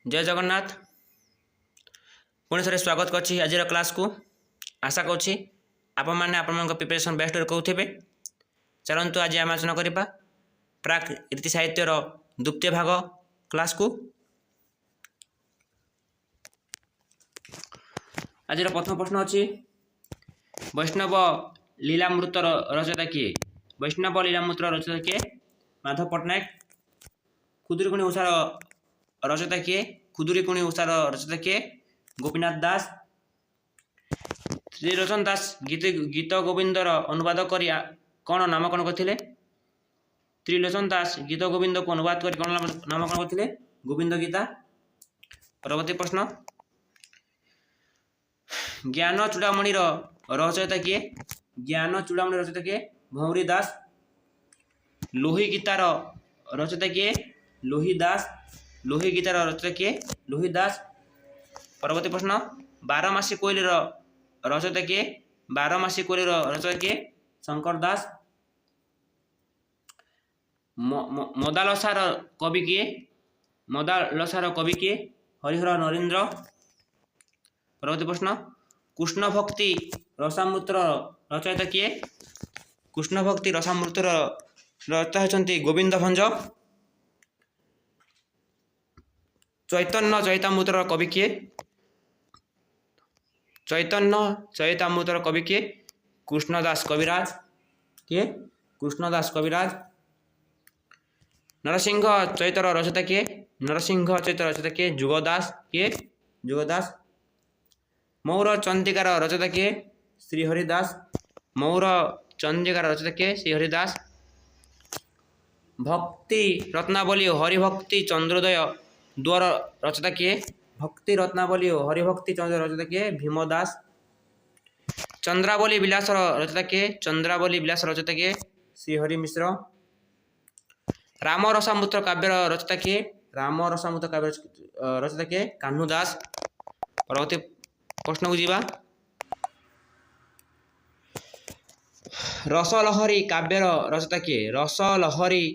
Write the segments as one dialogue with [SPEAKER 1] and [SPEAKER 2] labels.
[SPEAKER 1] जय जगन्नाथ। पुणी थे स्वागत करछि आज क्लास को। आशा करुँची आपण मैंने आपण प्रिपरेशन बेस्ट कौथे। चलतु आज आम आलोचना करवा प्राक रीति साहित्यर द्वितीय भाग क्लास को। आज प्रथम प्रश्न अच्छी वैष्णव लीलामृत रचयिता किए? वैष्णव लीलामृत रचयिता किए? माधव पट्टनायक। खुदुरीकुणी उषार रचयिता किए? खुदुरीकुणी उषार रचयिता किए? गोपीनाथ दास। श्रीलोचन दास गीत गोविंदर अनुवाद कर कौन नामकरण करथिले? त्रिलोचन दास गीत गोविंद को अनुवाद कर कौन नामकरण करथिले? गोविंद गीता। परवर्ती प्रश्न ज्ञान चूड़ामणि रचयिता किए? ज्ञान चूड़ामणि रचयिता किए? भौरी दास। लोही गीतार रचयिता किए? लोही दास। लोही गीतार रचयिता किए? लोही दास। परवर्ती प्रश्न बारमासी कोइली रचयिता किए? बारमासी कोइली रचयिता किए? शंकर दास। मदालसार कवि किए? मदालसार कवि किए? हरिहर नरेंद्र। परवर्ती प्रश्न कृष्ण भक्ति रसामृत रचयिता किए? कृष्ण भक्ति रसामृत रचयिता होती गोविंद भंज। चैतन्य चैतामृत कवि किए? चैतन्य चैतामृत कवि किए? कृष्णदास कविराज। किए? कृष्णदास कविराज। नरसिंह चैतर रचयिता किए? नरसिंह चैतर रचयिता किए? जुगदास। किए? जुगदास। मौर चंदिकार रचयिता किए? श्रीहरिदास। मौर चंदिकार रचयिता किए? श्रीहरिदास। भक्ति रत्नावली हरिभक्ति चंद्रोदय द्वार रचयिता किए? भक्ति रत्नावली हरिभक्ति चंद्र रचयिता किए? भीमदास। चंद्रावली विलास रचयिता किए? चंद्रावली विलास रचयिता किए? श्रीहरि मिश्र। राम रसामृत काव्य रचयिता किए? राम रसामृत काव्य रचयिता किए? कान्हूदास। परवर्ती प्रश्न को जीवा रसलहरी काव्यर रचयिता किए? रसलहरी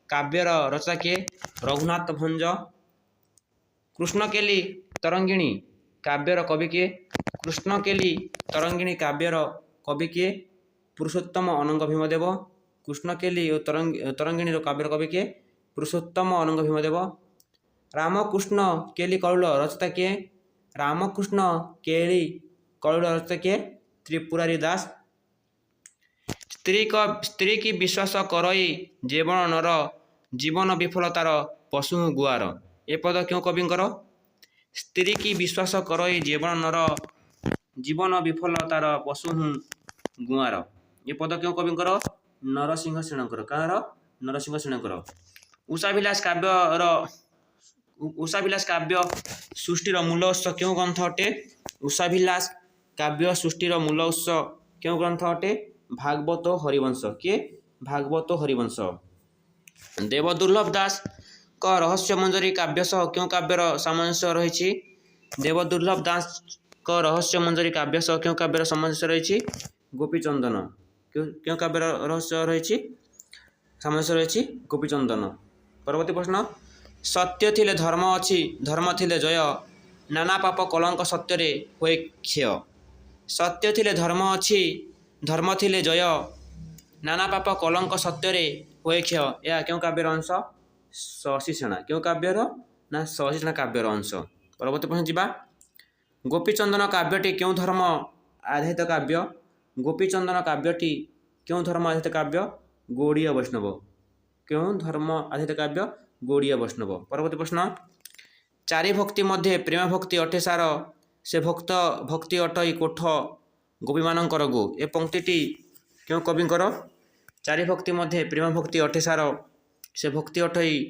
[SPEAKER 1] काव्यर रचयिता किए? रघुनाथ भंज। कृष्णकेली तरंगिणी काव्यर कवि किए? कृष्णकेली तरंगिणी काव्यर कवि किए? पुरुषोत्तम अनंग भीमदेव। कृष्णकेली तरंगिणी काव्यर कवि किए? पुरुषोत्तम अनंग भीमदेव। रामकृष्ण केली कौल रचयिता किए? रामकृष्ण केली कौल रचयिता किए? त्रिपुरारी दास। स्त्री की विश्वास करई जीवन नर जीवन विफलतार पशु गुआर। ए पद क्यों कविंकर? स्त्री की विश्वास करई जीवन नर जीवन विफलतार पशु गुआर। ये पद क्यों कविंकर? नरसिंह सेणकर। कार? नरसिंह सेणकर। उषाभिलाष काव्य सृष्टिर मूल उत्स क्यों ग्रंथ अटे? उषाभिलाष काव्य सृष्टिर मूल उत्स क्यों ग्रंथ अटे? भागवत हरिवंश। किए? भागवत हरिवंश। देवदुर्लभ दास का रहस्य मंजरी काव्य सह क्यों काव्यर सामंजस्य रही? देवदुर्लभ दास का रहस्य मंजरी काव्य सह क्यों काव्यर सामंजस्य रही? गोपीचंदन। क्यों काव्यर रहस्य रही सामंजस्य रही? गोपीचंदन। परवर्ती प्रश्न सत्य थिले धर्म अच्छी धर्म थिले जय नाना पाप कलंक सत्य हुए क्षय। सत्य थिले धर्म अच्छी धर्म थिले जय नाना पाप कलंक सत्य हुए क्षय। यह क्यों काव्यर अंश? शशिसेना। क्यों काव्यर? ना शशिसेना काव्यर अंश। परवर्ती प्रश्न जीवा गोपीचंदन काव्यटी क्यों धर्म आधारित काव्य? गोपीचंदन काव्यटी क्यों धर्म आधारित काव्य? गौड़ीय वैष्णव। क्यों धर्म आधारित काव्य? गौड़ीय वैष्णव। परवर्ती प्रश्न चारि भक्ति मध्य प्रेम भक्ति अठे सार से भक्त भक्ति अटई कोठ गोपी मानकर गो। ए पंक्ति क्यों कविंकर? चारि भक्ति मध्य प्रेम भक्ति अठे सार से भक्ति अटई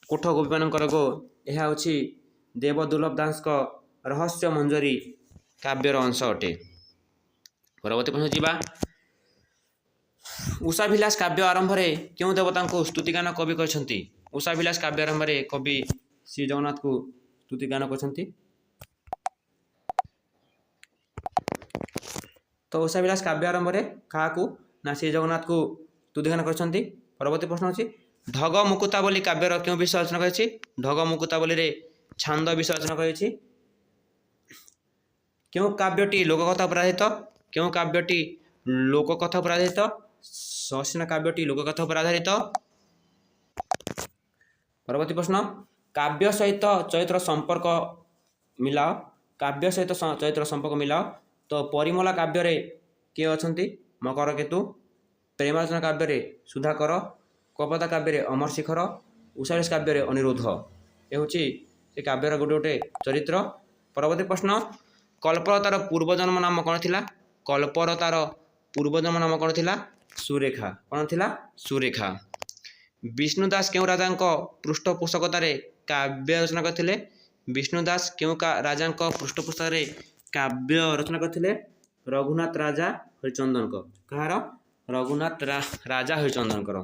[SPEAKER 1] कोठ गोपी मानकर गो। यह हूँ देवदुर्लभ दास रहस्य मंजरी काव्यर अंश अटे। परवर्ती प्रश्न जीवा उषाभिलाष काव्य आरंभ में क्यों देवता को स्तुतिगान कवि कहते? उषाभिलाष काव्य आरंभ में कवि श्री जगन्नाथ को स्तुतिगान करते। तो उषाभिलाष काव्य आरंभ में क्या ना श्री जगन्नाथ को स्तुतिगान करते। परवर्ती प्रश्न अच्छी ढग मुकुतावली काव्यर क्यों विषय आलोचना कर? ढग मुकुतावली छांद विषय रचना करेछि क्यों काव्यटी लोककथा पर आधारित क्यों काव्यटी लोककथा पर आधारित सस्यना काव्यटी लोककथा पर आधारित परवर्ती प्रश्न काव्य सहित चरित्र संपर्क मिलाओ काव्य सहित चरित्र संपर्क मिलाओ तो परिमला काव्य रे किए अछंती मकरकेतु प्रेमार्चना काव्य रे सुधाकर कपदा काव्य रे अमर शिखर उषारेश काव्य रे अनिरुद्ध ये हूँ से काव्यर गोटे गोटे चरित्र परवर्ती प्रश्न कल्पलतार पूर्वजन्म नाम कौन थिला कल्पलतार पूर्वजन्म नाम कौन थिला सुरेखा कौन थिला सुरेखा विष्णुदास क्यों राजा पृष्ठपोषकतार काव्य रचना करथिले विष्णुदास क्यों राजा पृष्ठपोषक काव्य रचना करथिले रघुनाथ राजा हरिचंदन कहार रघुनाथ राजा हरिचंदन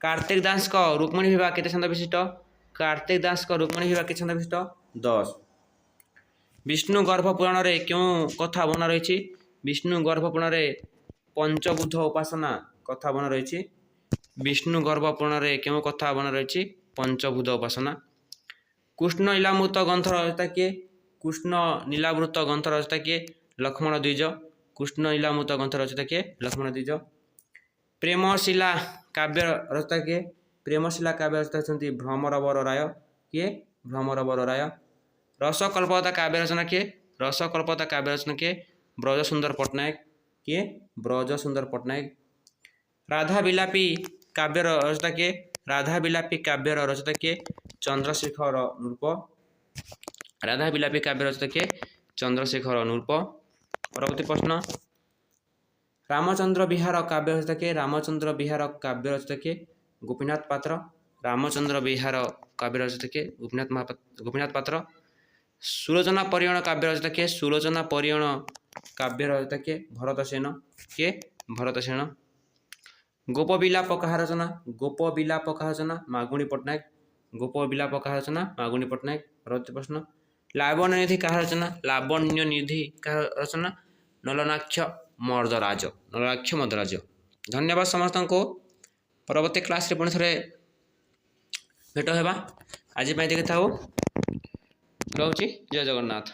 [SPEAKER 1] कार्तिक दास को रुक्मणी विवाह केते छंद विशिष्ट कार्तिक दास को रुक्मणी विवाह केते छंद विशिष्ट 10 विष्णु गर्भ पुराण रे क्यों कथा बना रही विष्णु गर्भ पुराण रे पंचबुध उपासना कथा बना रही विष्णु गर्भ पुराण रे क्यों कथा बना रही पंचबुध उपासना कृष्ण लीलामृत ग्रंथ रचयिता किए कृष्ण लीलामृत ग्रंथ रचयिता किए लक्ष्मण द्विज कृष्ण लीलामृत ग्रंथ रचयिता किए लक्ष्मण द्विज प्रेमशिला काव्य रचयिता किए प्रेमशिला काव्य रचयिता होती भ्रमरवर राय किए भ्रमरवर राय रसकल्पता काव्य रचना किए रसकल्पता काव्य रचना किए ब्रज सुंदर पट्टनायक किए ब्रज सुंदर पट्टनायक राधा विलापी काव्य रचयिता किए राधा विलापी काव्य रचयिता किए चंद्रशेखर नूर्प राधा विलापी काव्य रचयिता किए चंद्रशेखर नूर्प परवर्ती प्रश्न रामचंद्र विहार काव्य रचयिता किए रामचंद्र विहार काव्य रचयिता किए गोपीनाथ पात्र रामचंद्र विहार काव्य रचयिता किए गोपीनाथ पात्र सुलोचना परियण काव्य रचयिता किए सुलोचना परियण काव्य रचयिता किए भरतसेन किए भरतसेन गोपविलाप कहा रचना गोपविलाप कहा रचना मागुणी पट्टनायक गोपविलाप कहा रचना मागुणी पट्टनायक परवर्ती प्रश्न लावण्य निधि कहा रचना लावण्य निधि कहा रचना नलनाक्ष मर्दराज नलनाक्ष मर्दराज धन्यवाद समस्त को परवर्ती क्लास रे पुणी थरे भेट हेबा आज देखि थाओ रहउची जय जगन्नाथ।